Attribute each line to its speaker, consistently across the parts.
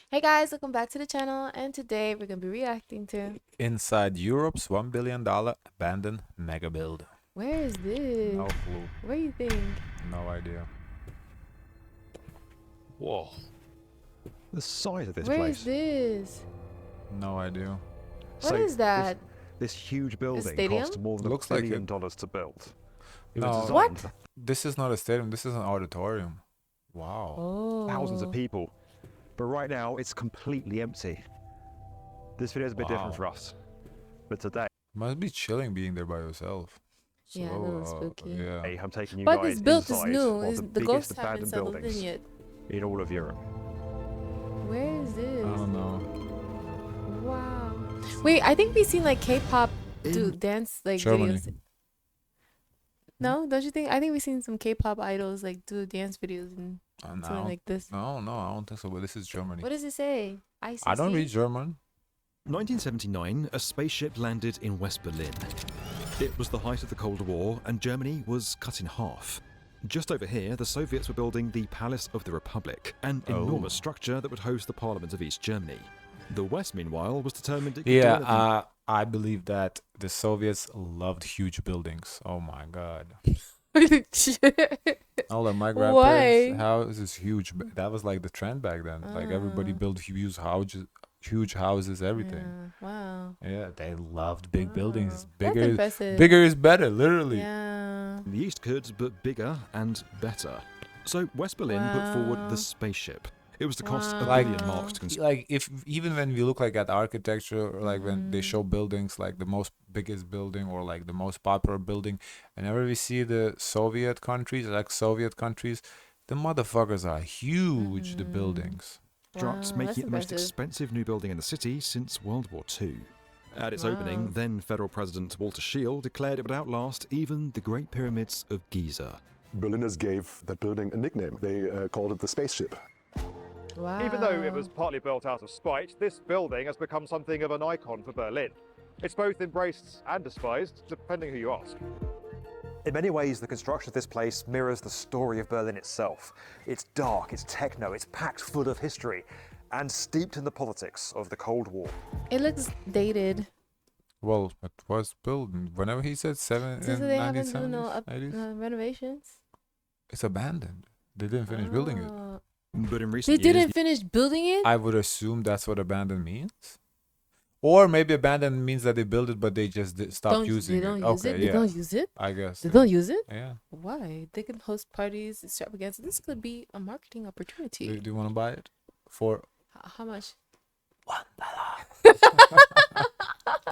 Speaker 1: Hey guys, welcome back to the channel, and today we're gonna be reacting to
Speaker 2: Inside Europe's $1 billion abandoned mega build.
Speaker 1: where is this?
Speaker 2: No clue.
Speaker 1: Where you think?
Speaker 2: No idea.
Speaker 3: Whoa. The size of this
Speaker 1: Where
Speaker 3: place.
Speaker 1: is this?
Speaker 2: No idea.
Speaker 1: What is that?
Speaker 3: This huge building
Speaker 1: stadium?
Speaker 3: cost more than
Speaker 2: Looks
Speaker 3: $1
Speaker 2: like
Speaker 3: billion
Speaker 2: it.
Speaker 3: dollars to build. It
Speaker 2: No.
Speaker 3: was designed
Speaker 1: What?
Speaker 3: for
Speaker 2: This is not a stadium. This is an auditorium. Wow.
Speaker 1: Oh,
Speaker 3: thousands of people. But right now, it's completely empty. This video is a bit different
Speaker 2: Wow.
Speaker 3: for us. But today,
Speaker 2: Must be chilling being there by yourself.
Speaker 1: Yeah, a little spooky.
Speaker 2: Yeah.
Speaker 3: I'm taking you
Speaker 1: But
Speaker 3: guys
Speaker 1: this build is
Speaker 3: inside
Speaker 1: new.
Speaker 3: one of
Speaker 1: Is
Speaker 3: the
Speaker 1: the
Speaker 3: biggest
Speaker 1: ghosts haven't
Speaker 3: abandoned
Speaker 1: settled in
Speaker 3: buildings
Speaker 1: yet?
Speaker 3: in all of Europe.
Speaker 1: Where is
Speaker 2: I
Speaker 1: this?
Speaker 2: don't know.
Speaker 1: Wow. Wait, I think we've seen like K-pop do dance like
Speaker 2: Germany.
Speaker 1: videos. No, don't you think? I think we've seen some K-pop idols like do dance videos and something like this.
Speaker 2: No, I don't think so. But this is Germany.
Speaker 1: What does it say? ICC?
Speaker 2: I don't read German.
Speaker 4: 1979, a spaceship landed in West Berlin. It was the height of the Cold War, and Germany was cut in half. Just over here, the Soviets were building the Palace of the Republic, an enormous structure that would host the Parliament of East Germany. The West, meanwhall, was determined it could do anything.
Speaker 2: Yeah, I believe that the Soviets loved huge buildings. Oh my god. All of my grandparents'
Speaker 1: Why?
Speaker 2: house is huge. That was like the trend back then. Like everybody built huge houses, everything.
Speaker 1: Yeah, wow.
Speaker 2: Yeah, they loved big buildings.
Speaker 1: That's
Speaker 2: Bigger,
Speaker 1: impressive.
Speaker 2: bigger is better, literally.
Speaker 1: Yeah.
Speaker 4: The East could, but bigger and better. So West Berlin put forward
Speaker 1: Wow.
Speaker 4: the spaceship. It was to cost a
Speaker 1: Wow.
Speaker 4: billion marks to construct.
Speaker 2: Like if even when we look like at architecture, or like when they show buildings, like the most biggest building or like the most popular building, whenever we see the Soviet countries, the motherfuckers are huge. The buildings.
Speaker 1: Wow,
Speaker 4: making
Speaker 1: that's
Speaker 4: it the most
Speaker 1: impressive.
Speaker 4: expensive new building in the city since World War II. At its
Speaker 1: Wow.
Speaker 4: opening, then Federal President Walter Scheel declared it would outlast even the Great Pyramids of Giza.
Speaker 5: Berliners gave that building a nickname. They called it the spaceship.
Speaker 1: Wow.
Speaker 6: Even though it was partly built out of spite, this building has become something of an icon for Berlin. It's both embraced and despised, depending who you ask.
Speaker 7: In many ways, the construction of this place mirrors the story of Berlin itself. It's dark, it's techno, it's packed full of history, and steeped in the politics of the Cold War.
Speaker 1: It looks dated.
Speaker 2: Well, it was built whenever he said
Speaker 1: So they haven't done no
Speaker 2: 80s.
Speaker 1: renovations.
Speaker 2: It's abandoned. They didn't finish building it.
Speaker 1: Oh.
Speaker 4: But in
Speaker 1: They
Speaker 4: recent years,
Speaker 1: didn't finish building it.
Speaker 2: I would assume that's what abandoned means. Or maybe abandoned means that they built it, but they just stopped using
Speaker 1: They don't
Speaker 2: it.
Speaker 1: use
Speaker 2: Okay,
Speaker 1: it.
Speaker 2: yeah.
Speaker 1: They don't use it.
Speaker 2: I guess.
Speaker 1: They don't use it.
Speaker 2: Yeah.
Speaker 1: Why? They can host parties, extravaganza. This could be a marketing opportunity.
Speaker 2: Do you want to buy it? For
Speaker 1: How much?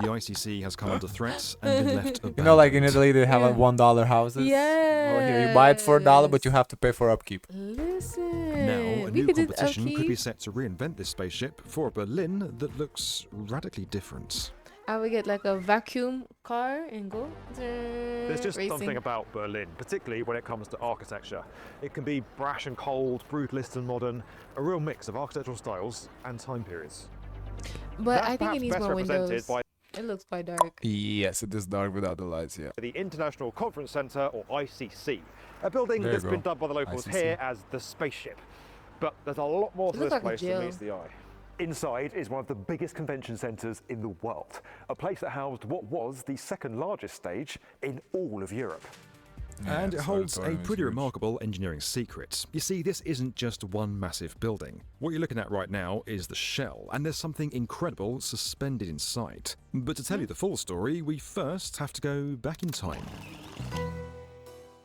Speaker 4: the ICC has come under threat and been left abandoned.
Speaker 2: you know, like in Italy, they have
Speaker 1: Yeah.
Speaker 2: like $1 houses.
Speaker 1: Yeah.
Speaker 2: Well, here you buy it for $1, but you have to pay for upkeep.
Speaker 1: Listen.
Speaker 4: Now, a
Speaker 1: we
Speaker 4: new
Speaker 1: could do
Speaker 4: competition could be
Speaker 1: upkeep.
Speaker 4: set to reinvent this spaceship for a Berlin that looks radically different.
Speaker 1: I would get like a vacuum car and go.
Speaker 6: There's just something about Berlin, particularly when it comes to architecture. It can be brash and cold, brutalist and modern, a real mix of architectural styles and time periods.
Speaker 1: But
Speaker 6: That's
Speaker 1: I think it
Speaker 6: perhaps
Speaker 1: needs
Speaker 6: best
Speaker 1: more
Speaker 6: represented
Speaker 1: windows.
Speaker 6: by
Speaker 1: It looks quite dark.
Speaker 2: Yes, it is dark without the lights, yeah.
Speaker 6: the International Conference Centre, or ICC, a building
Speaker 2: There you
Speaker 6: that's
Speaker 2: go.
Speaker 6: been dubbed by the locals
Speaker 2: ICC.
Speaker 6: here as the spaceship. But there's a lot more to
Speaker 1: It looks
Speaker 6: this
Speaker 1: like a
Speaker 6: place than
Speaker 1: jail.
Speaker 6: meets the eye.
Speaker 7: Inside is one of the biggest convention centres in the world, a place that housed what was the second largest stage in all of Europe.
Speaker 2: Yeah,
Speaker 4: And it
Speaker 2: this
Speaker 4: holds a
Speaker 2: auditorium is
Speaker 4: pretty
Speaker 2: huge.
Speaker 4: remarkable engineering secret. You see, this isn't just one massive building. What you're looking at right now is the shell, and there's something incredible suspended inside. But to tell you the full story, we first have to go back in time.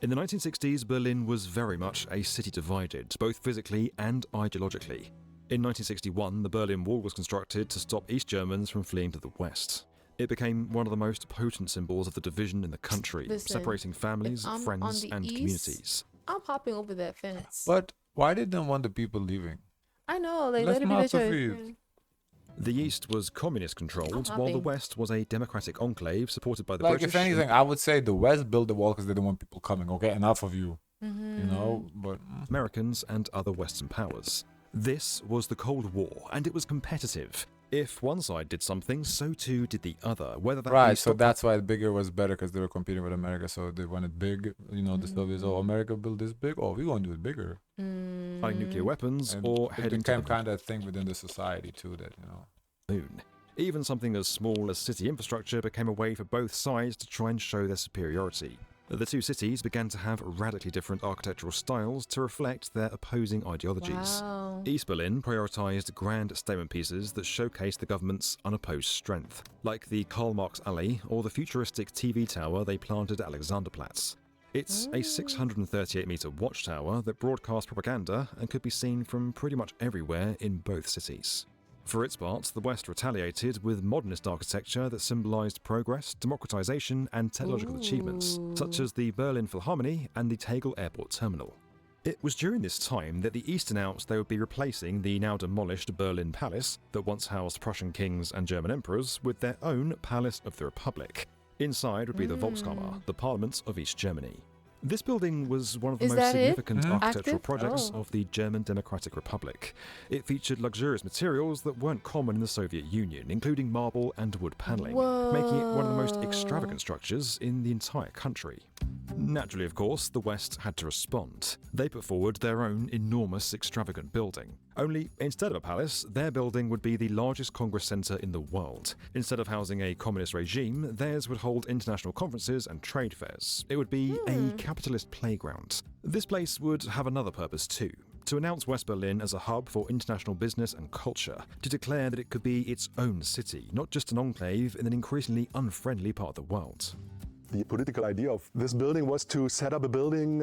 Speaker 4: In the 1960s, Berlin was very much a city divided, both physically and ideologically. In 1961, the Berlin Wall was constructed to stop East Germans from fleeing to the west. It became one of the most potent symbols of the division in the country,
Speaker 1: Listen,
Speaker 4: separating families,
Speaker 1: if I'm on
Speaker 4: friends,
Speaker 1: the
Speaker 4: and
Speaker 1: east,
Speaker 4: communities.
Speaker 1: I'm hopping over that fence.
Speaker 2: But why did they want the people leaving?
Speaker 1: I know, like
Speaker 2: Let's
Speaker 1: let it be their
Speaker 2: not
Speaker 1: choice.
Speaker 2: defeat.
Speaker 1: Yeah.
Speaker 4: The East was communist controlled, while the
Speaker 1: hopping.
Speaker 4: West was a democratic enclave supported by the
Speaker 2: Like,
Speaker 4: British.
Speaker 2: if anything, I would say the West built the wall because they don't want people coming. Okay, enough of you.
Speaker 1: Mm-hmm.
Speaker 2: You know, but
Speaker 4: Americans and other Western powers. This was the Cold War, and it was competitive. If one side did something, so too did the other. Whether that
Speaker 2: right,
Speaker 4: be
Speaker 2: so
Speaker 4: stop-
Speaker 2: that's why bigger was better because they were competing with America. So they wanted big. You know, the Soviets. Oh, America built this big. Oh, we want to do it bigger.
Speaker 4: buying nuclear weapons,
Speaker 2: And
Speaker 4: or
Speaker 2: it
Speaker 4: heading to
Speaker 2: became
Speaker 4: the
Speaker 2: kind of a thing within the society too, that, you know.
Speaker 4: moon. Even something as small as city infrastructure became a way for both sides to try and show their superiority. The two cities began to have radically different architectural styles to reflect their opposing ideologies.
Speaker 1: Wow.
Speaker 4: East Berlin prioritised grand statement pieces that showcased the government's unopposed strength, like the Karl Marx Alley or the futuristic TV tower they planted at Alexanderplatz. It's a 638-metre watchtower that broadcast propaganda and could be seen from pretty much everywhere in both cities. For its part, the West retaliated with modernist architecture that symbolised progress, democratisation and technological achievements, such as the Berlin Philharmonie and the Tegel Airport Terminal. It was during this time that the East announced they would be replacing the now demolished Berlin Palace that once housed Prussian kings and German emperors with their own Palace of the Republic. Inside would be the Volkskammer, the Parliament of East Germany. This building was one of the
Speaker 1: Is
Speaker 4: most
Speaker 1: that it?
Speaker 4: significant architectural
Speaker 1: Active?
Speaker 4: projects
Speaker 1: Oh.
Speaker 4: of the German Democratic Republic. It featured luxurious materials that weren't common in the Soviet Union, including marble and wood panelling, making it one of the most extravagant structures in the entire country. Naturally, of course, the West had to respond. They put forward their own enormous, extravagant building. Only, instead of a palace, their building would be the largest congress centre in the world. Instead of housing a communist regime, theirs would hold international conferences and trade fairs. It would be a capitalist playground. This place would have another purpose too. To announce West Berlin as a hub for international business and culture, to declare that it could be its own city, not just an enclave in an increasingly unfriendly part of the world.
Speaker 5: The political idea of this building was to set up a building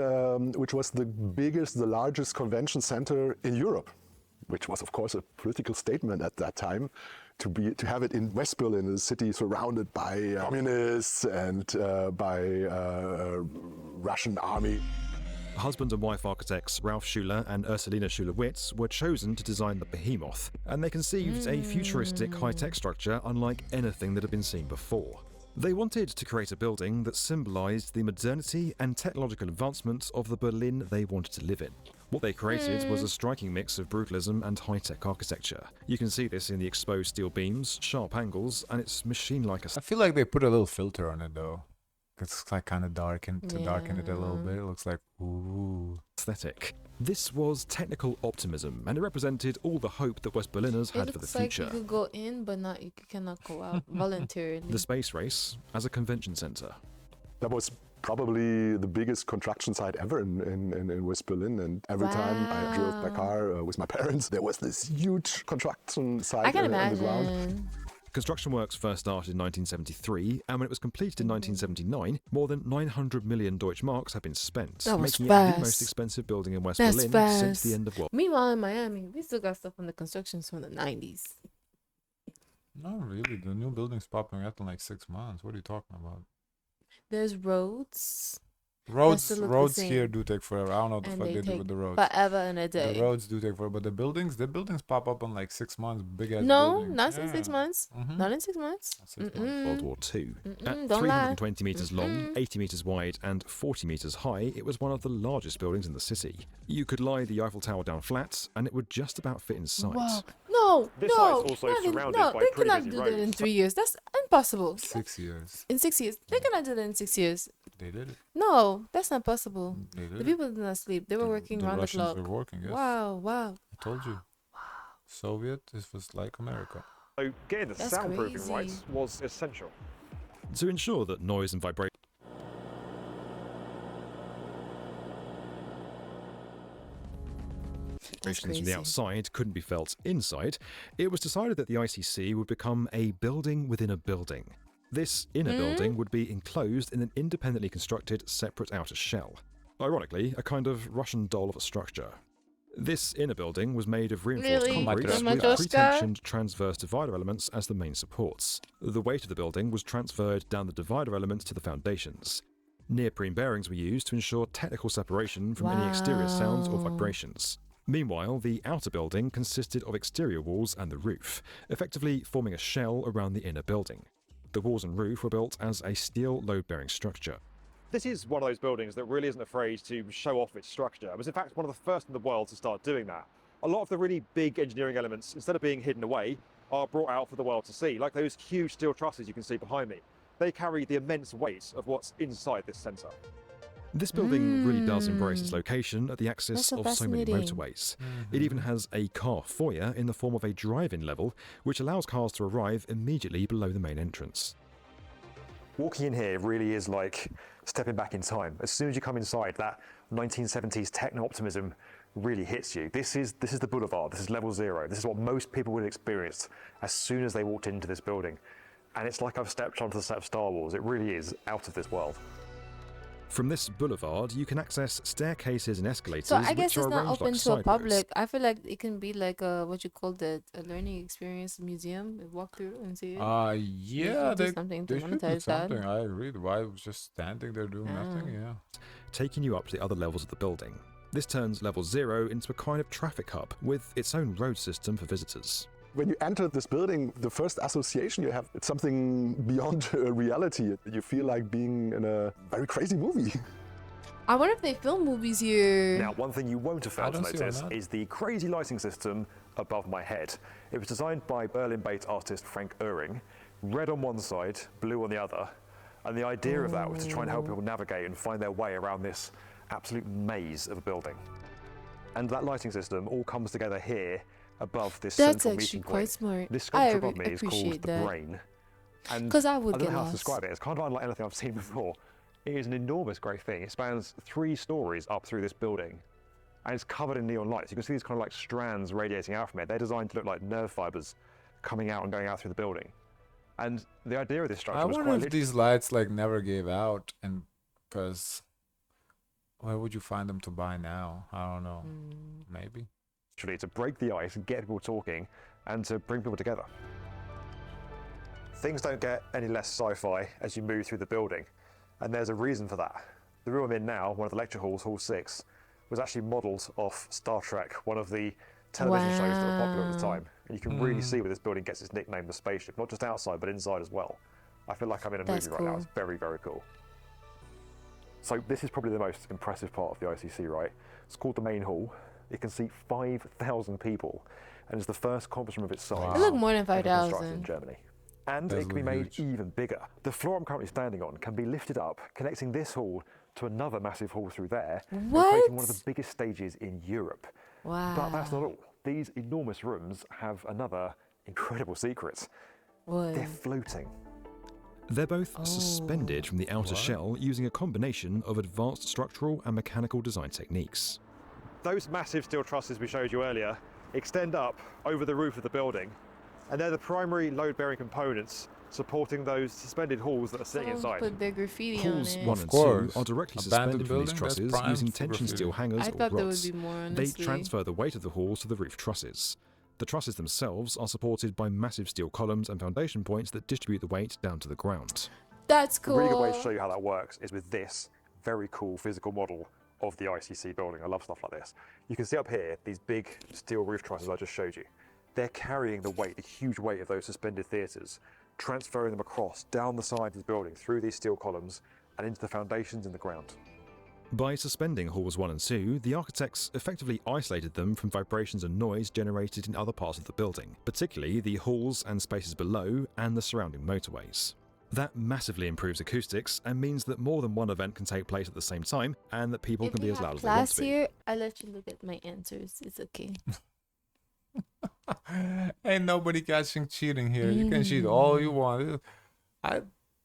Speaker 5: which was the biggest, the largest convention center in Europe, which was of course a political statement at that time, to have it in West Berlin, a city surrounded by communists and by Russian army.
Speaker 4: Husband and wife architects Ralf Schuler and Ursulina Schuler-Witz were chosen to design the behemoth, and they conceived a futuristic high-tech structure unlike anything that had been seen before. They wanted to create a building that symbolised the modernity and technological advancement of the Berlin they wanted to live in. What they created was a striking mix of brutalism and high-tech architecture. You can see this in the exposed steel beams, sharp angles, and its machine-like
Speaker 2: I feel like they put a little filter on it though. It's like kind of darkened to darken it a little bit. It looks like ooh.
Speaker 4: aesthetic. This was technical optimism, and it represented all the hope that West Berliners had for the future.
Speaker 1: Like you could go in, but you cannot go out voluntarily.
Speaker 4: The space race as a convention center.
Speaker 5: That was probably the biggest construction site ever in West Berlin, and every time I drove my car with my parents, there was this huge construction site
Speaker 1: I can
Speaker 5: on the ground.
Speaker 1: imagine.
Speaker 4: Construction works first started in 1973, and when it was completed in 1979, more than 900 million Deutsche Marks had been spent,
Speaker 1: That was
Speaker 4: making it
Speaker 1: fast.
Speaker 4: the most expensive building in West
Speaker 1: That's
Speaker 4: Berlin
Speaker 1: fast.
Speaker 4: since the end of World
Speaker 1: Meanwhile, in Miami, we still got stuff from the constructions from the 90s.
Speaker 2: Not really. The new building's popping up in like 6 months. What are you talking about?
Speaker 1: There's roads.
Speaker 2: Roads
Speaker 1: look the
Speaker 2: here
Speaker 1: same.
Speaker 2: do take forever. I don't know what the
Speaker 1: And
Speaker 2: fuck
Speaker 1: they
Speaker 2: they do
Speaker 1: take
Speaker 2: with the roads.
Speaker 1: forever and a day.
Speaker 2: The roads do take forever, but the buildings pop up in like 6 months. Big ass
Speaker 1: No,
Speaker 2: buildings.
Speaker 1: not in 6 months.
Speaker 2: Mhm.
Speaker 1: Not in 6 months.
Speaker 2: 6 months.
Speaker 4: World War II. At
Speaker 1: Don't lie.
Speaker 4: 320 metres long, 80 metres wide, and 40 metres high, it was one of the largest buildings in the city. You could lie the Eiffel Tower down flat, and it would just about fit inside.
Speaker 1: Wow. No,
Speaker 6: This
Speaker 1: no.
Speaker 6: site's also
Speaker 1: nothing-
Speaker 6: surrounded
Speaker 1: no,
Speaker 6: by
Speaker 1: they
Speaker 6: pretty
Speaker 1: cannot
Speaker 6: busy
Speaker 1: do that in
Speaker 6: roads.
Speaker 1: 3 years. That's impossible.
Speaker 2: 6 years.
Speaker 1: In 6 years. They cannot do that in 6 years.
Speaker 2: They did it.
Speaker 1: No, that's not possible.
Speaker 2: They did
Speaker 1: The
Speaker 2: it.
Speaker 1: people did not sleep. They were working
Speaker 2: the
Speaker 1: round the
Speaker 2: Russians
Speaker 1: clock.
Speaker 2: were working, yes.
Speaker 1: Wow.
Speaker 2: I told you. Soviet, this was like America.
Speaker 6: So getting the
Speaker 1: That's
Speaker 6: soundproofing
Speaker 1: crazy.
Speaker 6: right was essential.
Speaker 4: To ensure that noise and vibration from the
Speaker 1: crazy.
Speaker 4: outside couldn't be felt inside, it was decided that the ICC would become a building within a building. This inner building would be enclosed in an independently constructed separate outer shell. Ironically, a kind of Russian doll of a structure. This inner building was made of reinforced
Speaker 1: Really?
Speaker 4: concrete
Speaker 2: Like
Speaker 4: with
Speaker 1: Matryoshka?
Speaker 4: pre-tensioned transverse divider elements as the main supports. The weight of the building was transferred down the divider elements to the foundations. Neoprene bearings were used to ensure technical separation from any exterior sounds or
Speaker 1: Wow.
Speaker 4: vibrations. Meanwhile, the outer building consisted of exterior walls and the roof, effectively forming a shell around the inner building. The walls and roof were built as a steel load-bearing structure.
Speaker 6: This is one of those buildings that really isn't afraid to show off its structure. It was in fact one of the first in the world to start doing that. A lot of the really big engineering elements, instead of being hidden away, are brought out for the world to see, like those huge steel trusses you can see behind me. They carry the immense weight of what's inside this centre.
Speaker 4: This building really does embrace its location at the
Speaker 1: That's
Speaker 4: axis
Speaker 1: so
Speaker 4: of so many
Speaker 1: fascinating.
Speaker 4: motorways. It even has a car foyer in the form of a drive-in level, which allows cars to arrive immediately below the main entrance.
Speaker 7: Walking in here really is like stepping back in time. As soon as you come inside, that 1970s techno-optimism really hits you. This is the boulevard, this is level 0. This is what most people would have experienced as soon as they walked into this building. And it's like I've stepped onto the set of Star Wars. It really is out of this world.
Speaker 4: From this boulevard, you can access staircases and escalators,
Speaker 1: So I guess
Speaker 4: which are
Speaker 1: it's not
Speaker 4: arranged
Speaker 1: open
Speaker 4: like
Speaker 1: to a
Speaker 4: side roads.
Speaker 1: public. I feel like it can be like a what you call a learning experience museum. Walk through and see it.
Speaker 2: Yeah,
Speaker 1: should do
Speaker 2: they
Speaker 1: something to
Speaker 2: they should do
Speaker 1: monetize that.
Speaker 2: something. I agree. Why was just standing there doing nothing? Yeah.
Speaker 4: Taking you up to the other levels of the building. This turns level 0 into a kind of traffic hub with its own road system for visitors.
Speaker 5: When you enter this building, the first association you have, it's something beyond reality. You feel like being in a very crazy movie.
Speaker 1: I wonder if they film movies here.
Speaker 7: Now, one thing you won't have failed to
Speaker 2: don't see why
Speaker 7: notice
Speaker 2: not.
Speaker 7: is the crazy lighting system above my head. It was designed by Berlin-based artist Frank Uhring. Red on one side, blue on the other. And the idea of that was to try and help people navigate and find their way around this absolute maze of a building. And that lighting system all comes together here above this
Speaker 1: That's
Speaker 7: central
Speaker 1: actually
Speaker 7: meeting
Speaker 1: quite
Speaker 7: point.
Speaker 1: smart.
Speaker 7: This
Speaker 1: I
Speaker 7: sculpture above me is called
Speaker 1: appreciate
Speaker 7: the
Speaker 1: that.
Speaker 7: Brain. And
Speaker 1: 'Cause I would
Speaker 7: don't
Speaker 1: get
Speaker 7: know how to
Speaker 1: lost.
Speaker 7: describe it. It's kind of unlike anything I've seen before. It is an enormous grey thing. It spans 3 stories up through this building. And it's covered in neon lights. You can see these kind of like strands radiating out from it. They're designed to look like nerve fibers coming out and going out through the building. And the idea of this structure
Speaker 2: I
Speaker 7: was
Speaker 2: wonder
Speaker 7: quite
Speaker 2: if
Speaker 7: literally
Speaker 2: these lights like never gave out, and because where would you find them to buy now? I don't know. Maybe.
Speaker 7: to break the ice and get people talking and to bring people together. Things don't get any less sci-fi as you move through the building, and there's a reason for that. The room I'm in now, one of the lecture halls, Hall 6, was actually modelled off Star Trek, one of the television shows that were popular at the time. And you can really see where this building gets its nickname, the spaceship, not just outside, but inside as well. I feel like I'm in a
Speaker 1: That's
Speaker 7: movie right now.
Speaker 1: cool.
Speaker 7: It's very, very cool. So this is probably the most impressive part of the ICC, right? It's called the main hall. It can seat 5,000 people, and is the first conference room of its size.
Speaker 1: It looked more than
Speaker 7: ever constructed
Speaker 1: 5,000.
Speaker 7: in Germany. And
Speaker 2: Does
Speaker 7: it can be
Speaker 2: look
Speaker 7: made
Speaker 2: huge.
Speaker 7: even bigger. The floor I'm currently standing on can be lifted up, connecting this hall to another massive hall through there, and creating one of the biggest stages in Europe.
Speaker 1: Wow.
Speaker 7: But that's not all. These enormous rooms have another incredible secret.
Speaker 1: What?
Speaker 7: They're floating.
Speaker 4: They're both suspended from the outer shell using a combination of advanced structural and mechanical design techniques.
Speaker 6: Those massive steel trusses we showed you earlier extend up over the roof of the building, and they're the primary load-bearing components supporting those suspended halls that are sitting inside.
Speaker 1: Put their graffiti
Speaker 4: Halls
Speaker 1: on it.
Speaker 4: 1 and
Speaker 2: course.
Speaker 4: 2 are directly
Speaker 2: Abandoned
Speaker 4: suspended from these
Speaker 2: building, that's
Speaker 4: trusses
Speaker 2: prime
Speaker 4: using
Speaker 2: for
Speaker 4: tension
Speaker 2: graffiti.
Speaker 4: steel hangers
Speaker 1: I
Speaker 4: or
Speaker 1: thought there would
Speaker 4: rods.
Speaker 1: be more,
Speaker 4: They
Speaker 1: honestly.
Speaker 4: transfer the weight of the halls to the roof trusses. The trusses themselves are supported by massive steel columns and foundation points that distribute the weight down to the ground.
Speaker 1: That's
Speaker 7: A
Speaker 1: cool.
Speaker 7: really good way to show you how that works is with this very cool physical model of the ICC building. I love stuff like this. You can see up here these big steel roof trusses I just showed you. They're carrying the weight, the huge weight of those suspended theatres, transferring them across down the side of the building through these steel columns and into the foundations in the ground.
Speaker 4: By suspending halls 1 and 2, the architects effectively isolated them from vibrations and noise generated in other parts of the building, particularly the halls and spaces below and the surrounding motorways. That massively improves acoustics and means that more than one event can take place at the same time and that people
Speaker 1: If
Speaker 4: can be
Speaker 1: we
Speaker 4: as
Speaker 1: have
Speaker 4: loud as they want
Speaker 1: class
Speaker 4: to be.
Speaker 1: here, I let you look at my answers. It's okay.
Speaker 2: Ain't nobody catching cheating here. You can cheat all you want.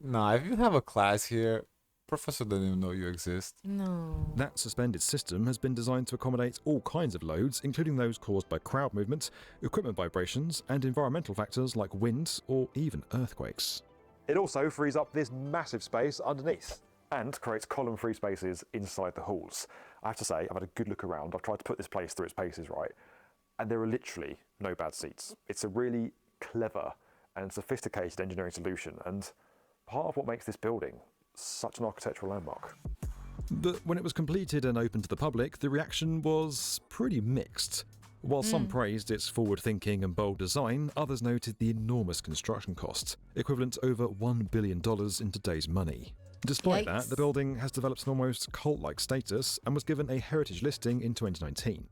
Speaker 2: Nah, if you have a class here, professor doesn't even know you exist.
Speaker 1: No.
Speaker 4: That suspended system has been designed to accommodate all kinds of loads, including those caused by crowd movement, equipment vibrations, and environmental factors like wind or even earthquakes.
Speaker 7: It also frees up this massive space underneath and creates column-free spaces inside the halls. I have to say, I've had a good look around. I've tried to put this place through its paces, right? And there are literally no bad seats. It's a really clever and sophisticated engineering solution, and part of what makes this building such an architectural landmark.
Speaker 4: But when it was completed and open to the public, the reaction was pretty mixed. While some praised its forward-thinking and bold design, others noted the enormous construction cost, equivalent to over $1 billion in today's money. Despite that, the
Speaker 1: Yikes.
Speaker 4: building has developed an almost cult-like status and was given a heritage listing in 2019.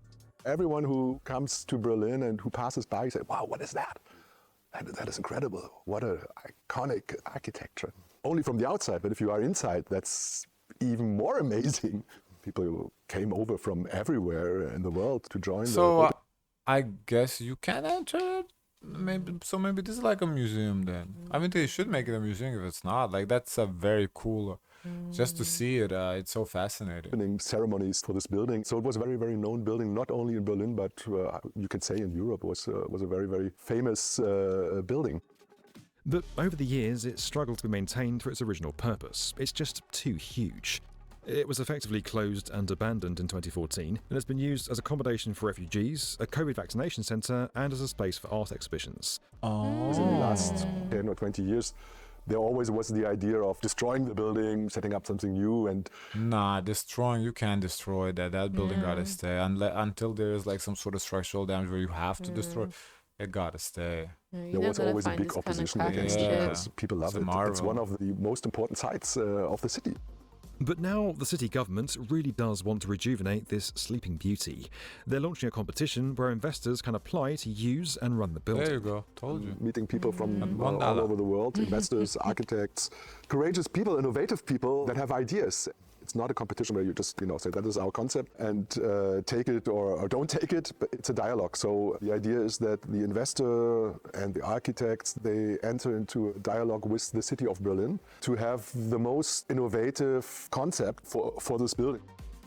Speaker 5: Everyone who comes to Berlin and who passes by say, wow, what is that? That is incredible. What an iconic architecture. Only from the outside, but if you are inside, that's even more amazing. People came over from everywhere in the world to join.
Speaker 2: So I guess you can enter it. Maybe this is like a museum then. I mean, they should make it a museum if it's not. Like that's a very cool. Just to see it, it's so fascinating.
Speaker 5: Opening ceremonies for this building. So it was a very, very known building, not only in Berlin, but you could say in Europe was a very, very famous building.
Speaker 4: But over the years, it's struggled to be maintained for its original purpose. It's just too huge. It was effectively closed and abandoned in 2014 and has been used as accommodation for refugees, a COVID vaccination centre, and as a space for art exhibitions.
Speaker 5: In the last 10 or 20 years, there always was the idea of destroying the building, setting up something new, and
Speaker 2: destroying, you can't destroy that. That building gotta stay until there is like some sort of structural damage where you have to destroy. It gotta stay.
Speaker 5: There was always a big opposition against it because people love it. It's one of the most important sites of the city.
Speaker 4: But now the city government really does want to rejuvenate this sleeping beauty. They're launching a competition where investors can apply to use and run the building.
Speaker 2: There you go, told you.
Speaker 5: Meeting people from all over the world, investors, architects, courageous people, innovative people that have ideas. It's not a competition where you just say that is our concept and take it or don't take it, but it's a dialogue. So the idea is that the investor and the architects, they enter into a dialogue with the city of Berlin to have the most innovative concept for this building.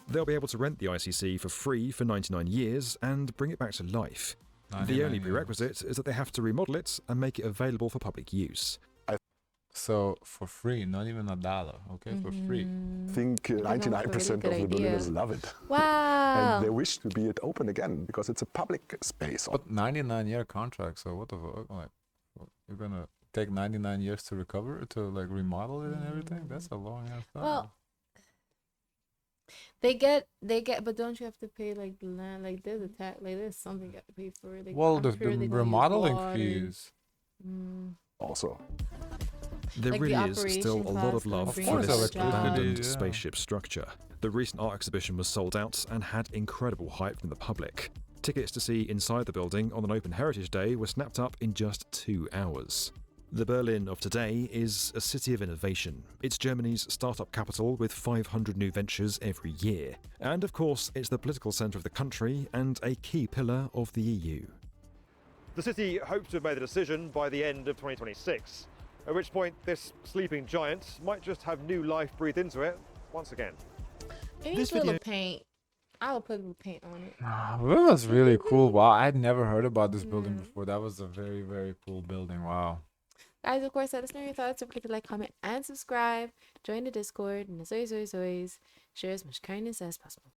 Speaker 4: They'll be able to rent the ICC for free for 99 years and bring it back to life. The only prerequisite is that they have to remodel it and make it available for public use.
Speaker 2: So for free, not even $1, okay, for free.
Speaker 5: I think 99% of the Berliners love it.
Speaker 1: Wow.
Speaker 5: And they wish to be it open again because it's a public space.
Speaker 2: But 99-year contract, so what the fuck? Like, you're gonna take 99 years to recover, to like remodel it and everything? That's a long ass time.
Speaker 1: Well, they get, but don't you have to pay like the land? Like there's a tax, like there's something you have to pay for. Like,
Speaker 2: well,
Speaker 1: I'm
Speaker 2: the
Speaker 1: sure they're gonna use
Speaker 2: remodeling
Speaker 1: water.
Speaker 2: fees.
Speaker 5: Also.
Speaker 4: There
Speaker 1: Like
Speaker 4: really
Speaker 1: the
Speaker 4: is still a lot of
Speaker 1: operation
Speaker 4: love
Speaker 1: costs
Speaker 4: for
Speaker 1: and
Speaker 4: this
Speaker 1: bring jobs.
Speaker 4: abandoned
Speaker 2: Yeah.
Speaker 4: spaceship structure. The recent art exhibition was sold out and had incredible hype from the public. Tickets to see inside the building on an open heritage day were snapped up in just 2 hours. The Berlin of today is a city of innovation. It's Germany's startup capital with 500 new ventures every year. And of course, it's the political centre of the country and a key pillar of the EU.
Speaker 6: The city hopes to have made the decision by the end of 2026, at which point this sleeping giant might just have new life breathed into it once again.
Speaker 1: Maybe
Speaker 4: This
Speaker 1: put a
Speaker 4: video-
Speaker 1: little paint. I would put a little paint on it.
Speaker 2: That was really cool. Wow, I'd never heard about this building before. That was a very, very cool building. Wow.
Speaker 1: Guys, of course, let us know your thoughts. Don't forget to like, comment, and subscribe. Join the Discord. And as always, share as much kindness as possible.